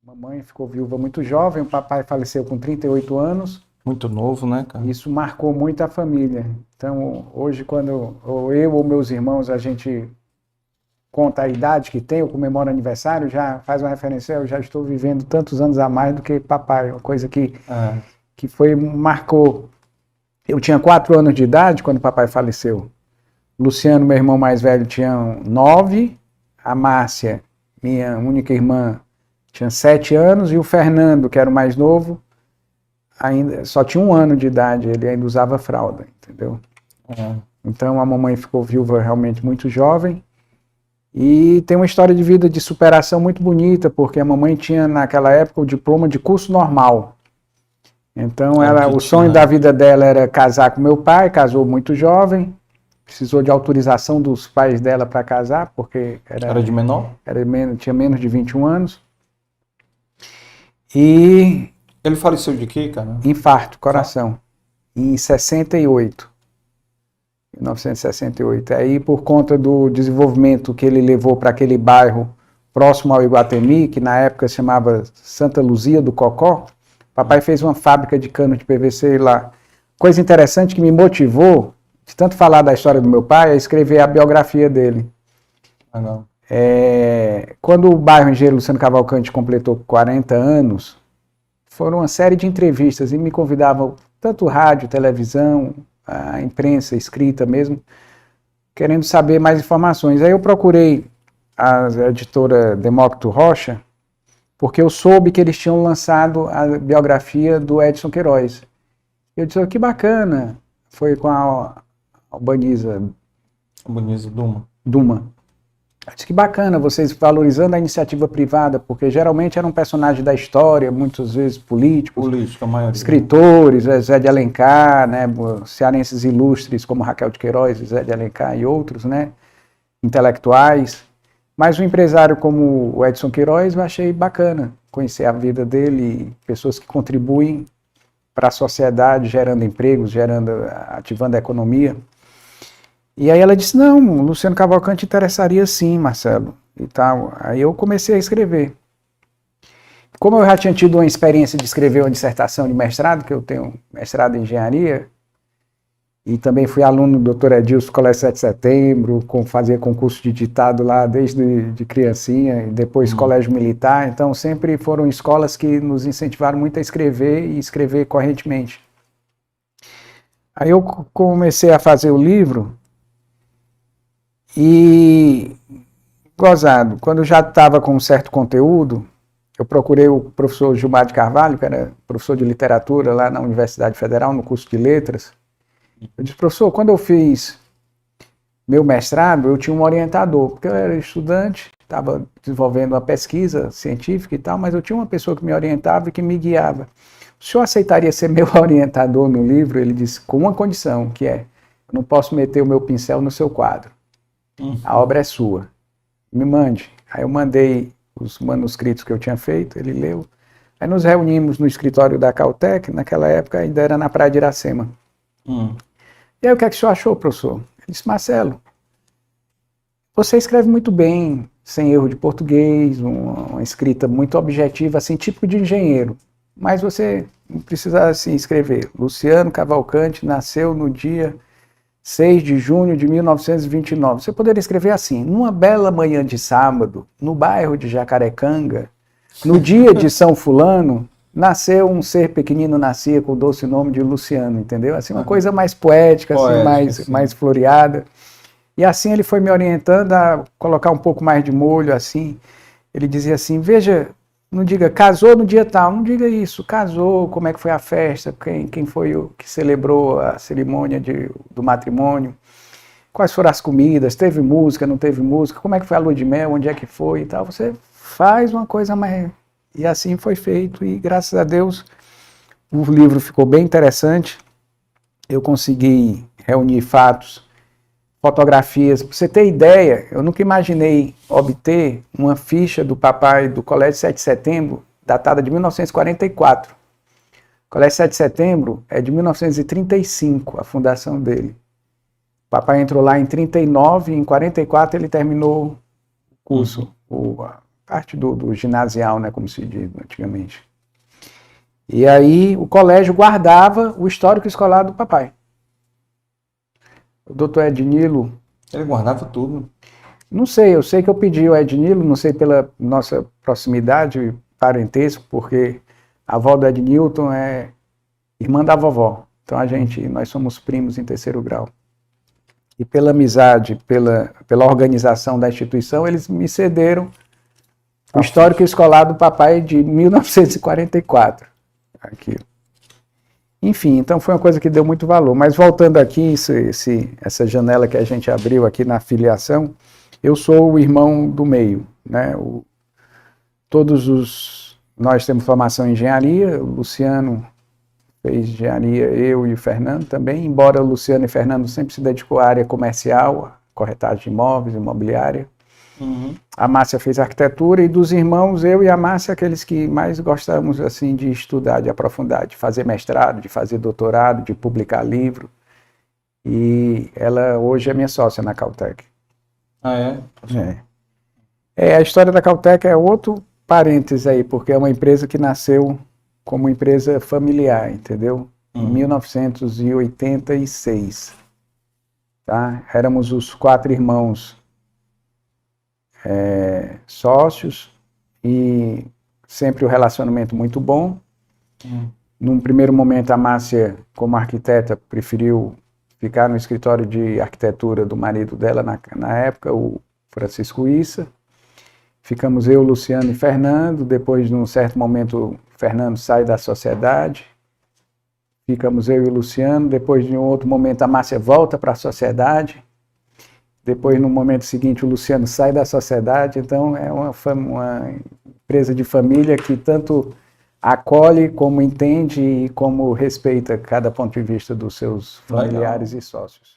Mamãe ficou viúva muito jovem, o papai faleceu com 38 anos. Muito novo, né, cara? Isso marcou muito a família. Então, hoje, quando ou eu ou meus irmãos, a gente conta a idade que tem, ou comemora aniversário, já faz uma referência, eu já estou vivendo tantos anos a mais do que papai, uma coisa que marcou. Eu tinha 4 anos de idade quando papai faleceu. Luciano, meu irmão mais velho, tinha 9, a Márcia, minha única irmã, tinha 7 anos, e o Fernando, que era o mais novo, ainda só tinha 1 ano de idade, ele ainda usava fralda, entendeu? Então a mamãe ficou viúva realmente muito jovem, e tem uma história de vida de superação muito bonita, porque a mamãe tinha naquela época o diploma de curso normal. Então o sonho da vida dela era casar com meu pai, casou muito jovem, precisou de autorização dos pais dela para casar, porque era de menor? Tinha menos de 21 anos. E ele faleceu de quê, cara? Infarto, coração, em 68. 1968. Aí, por conta do desenvolvimento que ele levou para aquele bairro próximo ao Iguatemi, que na época se chamava Santa Luzia do Cocó, papai fez uma fábrica de cano de PVC lá. Coisa interessante que me motivou, de tanto falar da história do meu pai, é escrever a biografia dele. Quando o bairro Engenheiro Luciano Cavalcante completou 40 anos, foram uma série de entrevistas e me convidavam tanto rádio, televisão, a imprensa escrita mesmo, querendo saber mais informações. Aí eu procurei a editora Demócrito Rocha, porque eu soube que eles tinham lançado a biografia do Edson Queiroz. Eu disse, oh, que bacana. Foi com a Albaniza Duma. Eu disse, que bacana, vocês valorizando a iniciativa privada, porque geralmente era um personagem da história, muitas vezes políticos, escritores, Zé de Alencar, né, cearenses ilustres como Raquel de Queiroz, Zé de Alencar e outros, né, intelectuais. Mas um empresário como o Edson Queiroz, eu achei bacana conhecer a vida dele, pessoas que contribuem para a sociedade, gerando empregos, ativando a economia. E aí ela disse, não, Luciano Cavalcante interessaria sim, Marcelo, e tal. Aí eu comecei a escrever. Como eu já tinha tido uma experiência de escrever uma dissertação de mestrado, que eu tenho mestrado em engenharia, e também fui aluno do Dr. Edilson do Colégio 7 de Setembro, fazia concurso de ditado lá desde de criancinha, e depois colégio militar, então sempre foram escolas que nos incentivaram muito a escrever e escrever correntemente. Aí eu comecei a fazer o livro, e, gozado, quando eu já estava com um certo conteúdo, eu procurei o professor Gilmar de Carvalho, que era professor de literatura lá na Universidade Federal, no curso de letras. Eu disse, professor, quando eu fiz meu mestrado, eu tinha um orientador, porque eu era estudante, estava desenvolvendo uma pesquisa científica e tal, mas eu tinha uma pessoa que me orientava e que me guiava. O senhor aceitaria ser meu orientador no livro? Ele disse, com uma condição, que é, eu não posso meter o meu pincel no seu quadro. A obra é sua. Me mande. Aí eu mandei os manuscritos que eu tinha feito, ele leu. Aí nos reunimos no escritório da Caltech, naquela época ainda era na Praia de Iracema. E aí o que é que o senhor achou, professor? Ele disse, Marcelo, você escreve muito bem, sem erro de português, uma escrita muito objetiva, assim, típico de engenheiro. Mas você não precisa assim escrever. Luciano Cavalcante nasceu no dia 6 de junho de 1929. Você poderia escrever assim, numa bela manhã de sábado, no bairro de Jacarecanga, no dia de São Fulano, nasceu um ser pequenino, nascia com o doce nome de Luciano, entendeu? Assim, uma coisa mais poética, assim, mais floreada. E assim ele foi me orientando a colocar um pouco mais de molho, assim. Ele dizia assim, veja, não diga casou no dia tal, não diga isso, casou, como é que foi a festa, quem foi o que celebrou a cerimônia do matrimônio, quais foram as comidas, teve música, não teve música, como é que foi a lua de mel, onde é que foi e tal. Você faz uma coisa mais... E assim foi feito, e graças a Deus o livro ficou bem interessante. Eu consegui reunir fatos, fotografias. Para você ter ideia, eu nunca imaginei obter uma ficha do papai do Colégio 7 de Setembro, datada de 1944. O Colégio 7 de Setembro é de 1935, a fundação dele. O papai entrou lá em 39, e em 44 ele terminou o curso, parte do ginasial, né, como se diz antigamente. E aí o colégio guardava o histórico escolar do papai. O doutor Ednilo... Ele guardava tudo. Não sei, eu sei que eu pedi ao Ednilo, não sei pela nossa proximidade, parentesco, porque a avó do Ednilton é irmã da vovó. Então nós somos primos em terceiro grau. E pela amizade, pela organização da instituição, eles me cederam o histórico escolar do papai de 1944. Aquilo. Enfim, então foi uma coisa que deu muito valor. Mas voltando aqui, essa janela que a gente abriu aqui na filiação, eu sou o irmão do meio, né? Nós temos formação em engenharia, o Luciano fez engenharia, eu e o Fernando também, embora o Luciano e o Fernando sempre se dedicou à área comercial, corretagem de imóveis, imobiliária. Uhum. A Márcia fez arquitetura, e dos irmãos, eu e a Márcia, aqueles que mais gostamos assim, de estudar, de aprofundar, de fazer mestrado, de fazer doutorado, de publicar livro. E ela hoje é minha sócia na Caltech. Ah, é? A história da Caltech é outro parênteses aí, porque é uma empresa que nasceu como empresa familiar, entendeu? Em 1986. Tá? Éramos os 4 irmãos sócios, e sempre o relacionamento muito bom. Num primeiro momento, a Márcia, como arquiteta, preferiu ficar no escritório de arquitetura do marido dela na época, o Francisco Issa. Ficamos eu, Luciano e Fernando. Depois, num certo momento, Fernando sai da sociedade. Ficamos eu e o Luciano. Depois, de um outro momento, a Márcia volta para a sociedade. Depois, no momento seguinte, o Luciano sai da sociedade. Então, é uma empresa de família que tanto acolhe, como entende e como respeita cada ponto de vista dos seus familiares e sócios.